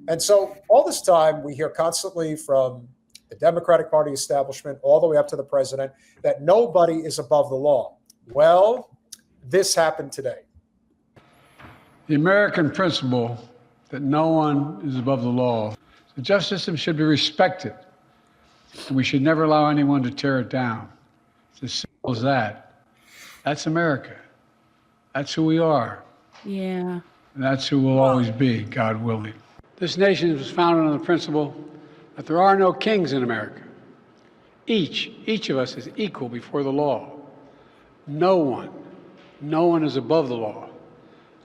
And so all this time we hear constantly from the Democratic Party establishment all the way up to the president that nobody is above the law. Well, this happened today. The American principle that no one is above the law. The justice system should be respected, and we should never allow anyone to tear it down. It's as simple as that. That's America. That's who we are. Yeah. And that's who we'll always be, God willing. This nation was founded on the principle that there are no kings in America. Each of us is equal before the law. No one is above the law,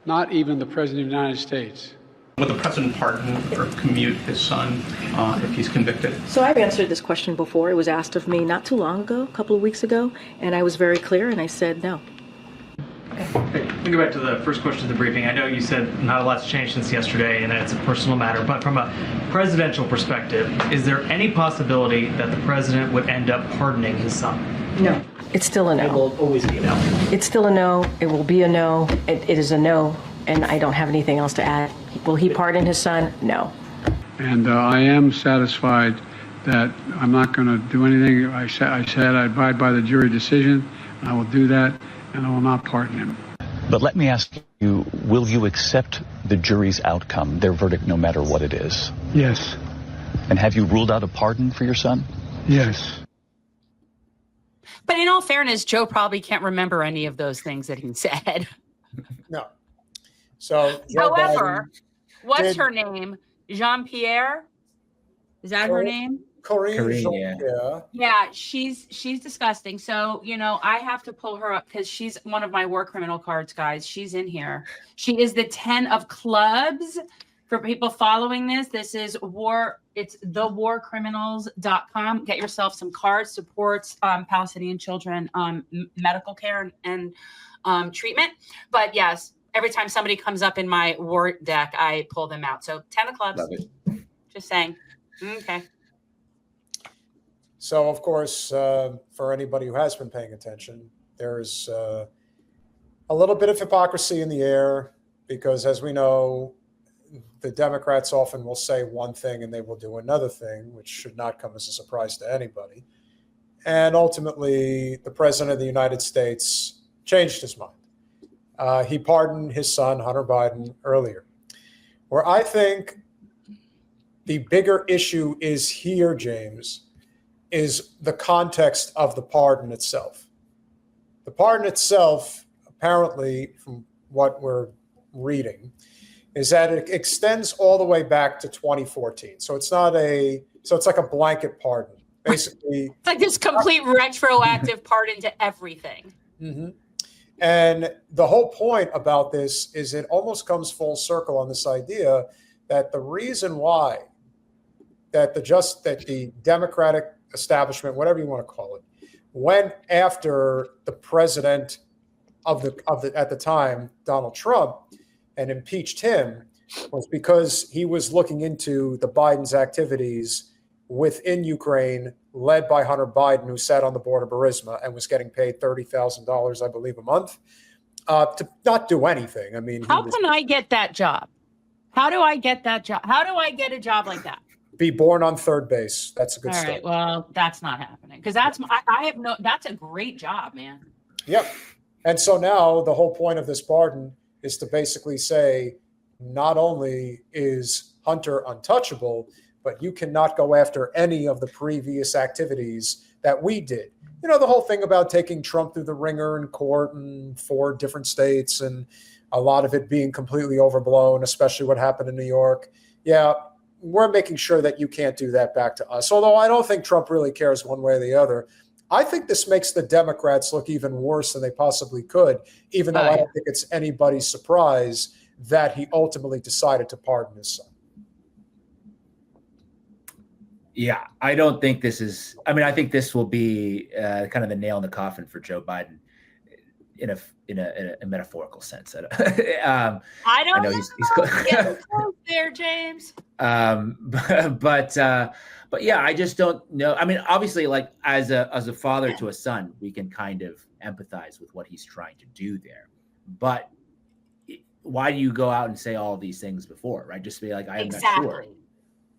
not even the President of the United States. Will the president pardon or commute his son if he's convicted? So I've answered this question before. It was asked of me not too long ago, a couple of weeks ago, and I was very clear, and I said no. Hey, let me go back to the first question of the briefing. I know you said not a lot's changed since yesterday and it's a personal matter, but from a presidential perspective, is there any possibility that the president would end up pardoning his son? No. It's still a no. It will always be a no. It's still a no. It will be a no. It is a no, and I don't have anything else to add. Will he pardon his son? No. And I am satisfied that I'm not going to do anything. I said I abide by the jury decision, and I will do that, and I will not pardon him. But let me ask you, will you accept the jury's outcome, their verdict, no matter what it is? Yes. And have you ruled out a pardon for your son? Yes. But in all fairness, Joe probably can't remember any of those things that he said. No. So, however, what's her name? Jean-Pierre? Is that her name? Corinne, yeah, she's disgusting. So, I have to pull her up because she's one of my war criminal cards, guys. She's in here. She is the 10 of clubs. For people following this, this is it's thewarcriminals.com. Get yourself some cards, supports Palestinian children, medical care and treatment. But yes, every time somebody comes up in my war deck, I pull them out. So 10 of clubs. Love it. Just saying. Okay. So, of course, for anybody who has been paying attention, there's a little bit of hypocrisy in the air because, as we know, the Democrats often will say one thing and they will do another thing, which should not come as a surprise to anybody. And ultimately, the president of the United States changed his mind. He pardoned his son, Hunter Biden, earlier. Where I think the bigger issue is here, James, is the context of the pardon itself. The pardon itself, apparently, from what we're reading, is that it extends all the way back to 2014. So it's like a blanket pardon. Basically, it's like this complete retroactive pardon to everything. Mm-hmm. And the whole point about this is it almost comes full circle on this idea that the reason why that the Democratic establishment, whatever you want to call it, went after the president of the at the time, Donald Trump, and impeached him was because he was looking into the Biden's activities within Ukraine, led by Hunter Biden, who sat on the board of Burisma and was getting paid $30,000, I believe, a month to not do anything. I mean, how can I get that job? How do I get that job? How do I get a job like that? Be born on third base. That's a good start. All right. Well, that's not happening because that's a great job, man. Yep. And so now the whole point of this pardon is to basically say, not only is Hunter untouchable, but you cannot go after any of the previous activities that we did. You know, the whole thing about taking Trump through the ringer in court in 4 different states and a lot of it being completely overblown, especially what happened in New York. Yeah, we're making sure that you can't do that back to us. Although I don't think Trump really cares one way or the other. I think this makes the Democrats look even worse than they possibly could, even though I don't think it's anybody's surprise that he ultimately decided to pardon his son. Yeah, I don't think this is. I mean, I think this will be kind of the nail in the coffin for Joe Biden, in a metaphorical sense. I know. He's getting close there, James. But yeah, I just don't know. I mean, obviously, like as a father to a son, we can kind of empathize with what he's trying to do there. But why do you go out and say all of these things before, right? Just be like, I'm not sure. Exactly.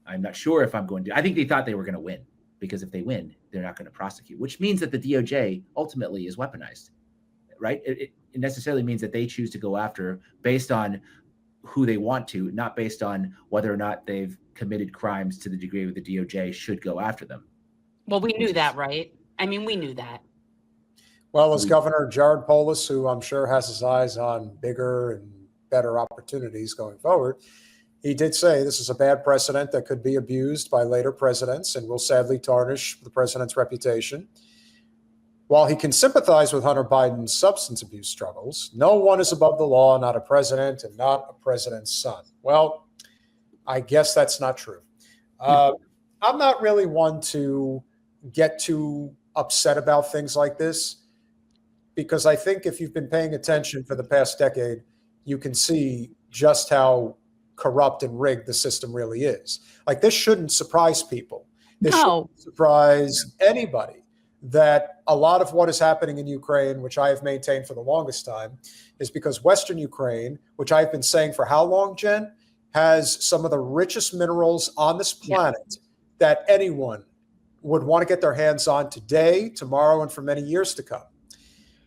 I'm not sure if I'm going to. I think they thought they were going to win, because if they win, they're not going to prosecute, which means that the DOJ ultimately is weaponized, right? It necessarily means that they choose to go after based on who they want to, not based on whether or not they've committed crimes to the degree where the DOJ should go after them. Well, we knew that, right? I mean, we knew that. Well, as Governor Jared Polis, who I'm sure has his eyes on bigger and better opportunities going forward, he did say this is a bad precedent that could be abused by later presidents and will sadly tarnish the president's reputation. While he can sympathize with Hunter Biden's substance abuse struggles, no one is above the law, not a president and not a president's son. Well, I guess that's not true. I'm not really one to get too upset about things like this, because I think if you've been paying attention for the past decade, you can see just how corrupt and rigged the system really is. Like, this shouldn't surprise people. This shouldn't surprise anybody, that a lot of what is happening in Ukraine, which I have maintained for the longest time, is because Western Ukraine, which I've been saying for how long, Jen, has some of the richest minerals on this planet that anyone would want to get their hands on today, tomorrow, and for many years to come.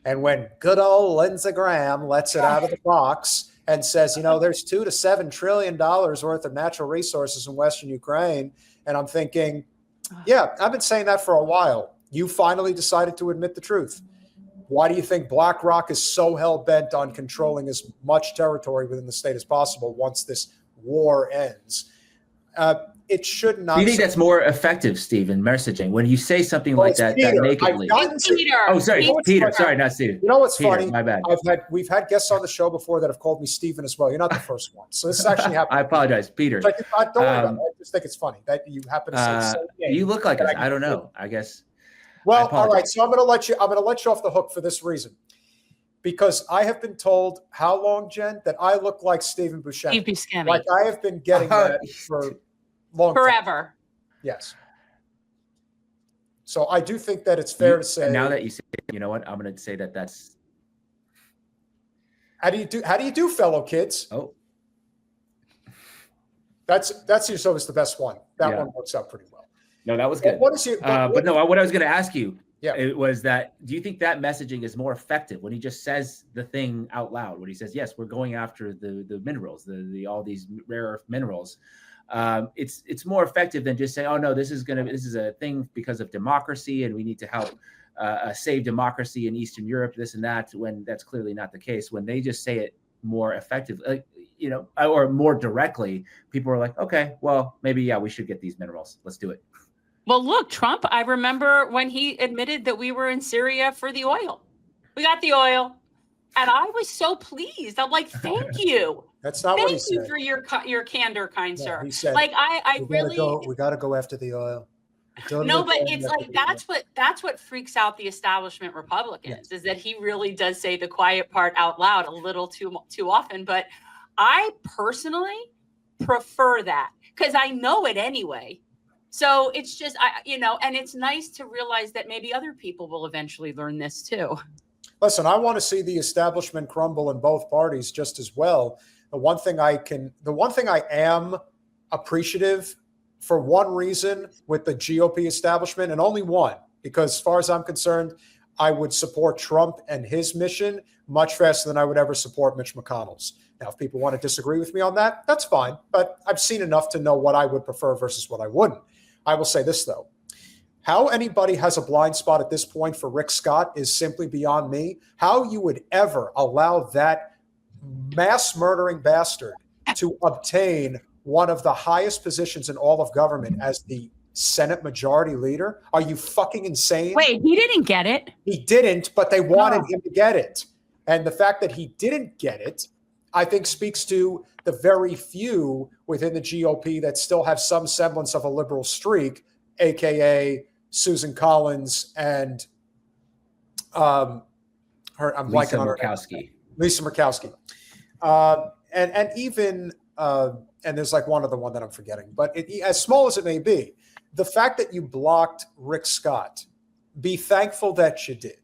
And when good old Lindsey Graham lets it out of the box and says, there's $2 to $7 trillion worth of natural resources in Western Ukraine, and I'm thinking, yeah, I've been saying that for a while. You finally decided to admit the truth. Why do you think BlackRock is so hell-bent on controlling as much territory within the state as possible once this war ends? It should not. Do you think that's more effective, Stephen, messaging when you say something like that nakedly? Peter. Oh, sorry, Peter. Sorry, not Stephen. You know what's Peter, funny? My bad. We've had guests on the show before that have called me Stephen as well. You're not the first one, so this is actually happening. I apologize, Peter. Don't worry about it. I just think it's funny that you happen to say the same name. You look like us. I don't know. I guess. Well, all right. So I'm going to let you off the hook for this reason, because I have been told how long, Jen, that I look like Stephen Buscemi. Steve Buscemi. Like, I have been getting that for long time. Forever. Yes. So I do think that it's fair to say. Now that you say, you know what, I'm going to say that's. How do you do, fellow kids? Oh. That's always the best one. That one works out pretty well. No, that was good. What is your? What I was going to ask you, Yeah. It was that, do you think that messaging is more effective when he just says the thing out loud, when he says, yes, we're going after the minerals, all these rare earth minerals? It's more effective than just saying, oh no, this is a thing because of democracy and we need to help save democracy in Eastern Europe, this and that, when that's clearly not the case. When they just say it more effectively, or more directly, people are like, okay, well, maybe, yeah, we should get these minerals. Let's do it. Well, look, Trump, I remember when he admitted that we were in Syria for the oil. We got the oil. And I was so pleased. I'm like, thank you. That's not what he said. Thank you for your candor, kind sir. He said, like, we got to go after the oil. No, but it's like, that's what freaks out the establishment Republicans, is that he really does say the quiet part out loud a little too often. But I personally prefer that, because I know it anyway. So it's just, and it's nice to realize that maybe other people will eventually learn this too. Listen, I want to see the establishment crumble in both parties just as well. The one thing I am appreciative for one reason with the GOP establishment, and only one, because as far as I'm concerned, I would support Trump and his mission much faster than I would ever support Mitch McConnell's. Now, if people want to disagree with me on that, that's fine. But I've seen enough to know what I would prefer versus what I wouldn't. I will say this, though. How anybody has a blind spot at this point for Rick Scott is simply beyond me. How you would ever allow that mass murdering bastard to obtain one of the highest positions in all of government as the Senate Majority Leader? Are you fucking insane? Wait, he didn't get it. He didn't, but they wanted him to get it. And the fact that he didn't get it, I think, speaks to the very few within the GOP that still have some semblance of a liberal streak, AKA Susan Collins and I'm blanking on her name. Lisa Murkowski. And even and there's like one other one that I'm forgetting, but as small as it may be, the fact that you blocked Rick Scott, be thankful that you did,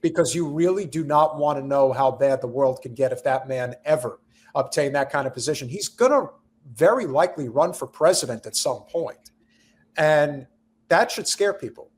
because you really do not want to know how bad the world can get if that man ever obtained that kind of position. He's going to very likely run for president at some point. And that should scare people.